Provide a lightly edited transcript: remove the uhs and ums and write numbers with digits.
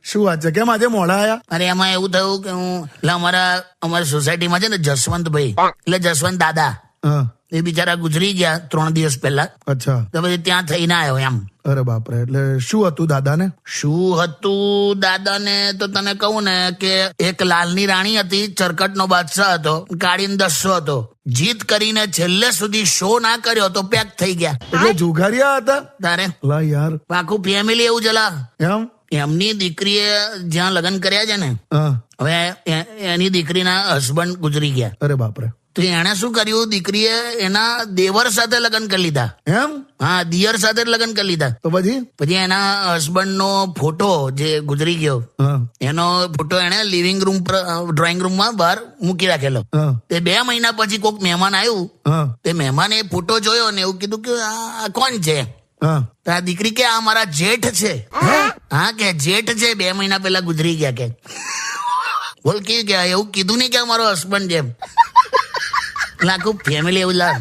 શું વાત છે? કેમ આજે મોડા આયા? અરે એમાં એવું થયું કે હું એટલે અમારી સોસાયટીમાં છે ને જસવંતભાઈ એટલે જસવંત દાદા હા. એ બિચારા ગુજરી ગયા 3 દિવસ પહેલા. અચ્છા. તો પછી ત્યાં થઈને આવ્યો એમ. અરે બાપરે, એટલે શું હતું દાદાને? શું હતું દાદાને તો તને કહું ને કે એક લાલની રાણી હતી, ચરકટનો બાદશાહ હતો, કાળીન દસ્સો હતો. જીત કરીને છેલ્લે સુધી શો ના કર્યો તો પેક થઈ ગયા. એટલે જુગારિયા હતા? તારે લા યાર. આખું ફેમિલી એવું ચલા. એમ? એમની દીકરીએ જ્યાં લગ્ન કર્યા છે ને, હા. હવે એની દીકરીના હસબન્ડ ગુજરી ગયા. અરે બાપરે. તો એને શું કર્યું, દીકરીએ એના દેવર સાથે લગ્ન કરી લીધા. એમ? હા, દિયર સાથે લગ્ન કરી લીધા. તો પછી એના હસબન્ડ નો ફોટો જે ગુજરી ગયો હા. એનો ફોટો એને લિવિંગ રૂમ પર ડ્રોઈંગ રૂમમાં બહાર મૂકી રાખેલો. હા. તે 2 મહિના પછી કોઈક મહેમાન આવ્યું. હા. તે મહેમાને એ ફોટો જોયો ને એવું કીધું કે આ કોણ છે? હા. તો આ દીકરી કે આ મારા જેઠ છે. હા કે જેઠ છે, 2 મહિના પહેલા ગુજરી ગયા કે. બોલ કે એવું કીધું નહીં કે અમારો હસબન્ડ જેમ. આખું ફેમિલી એવું લાગ.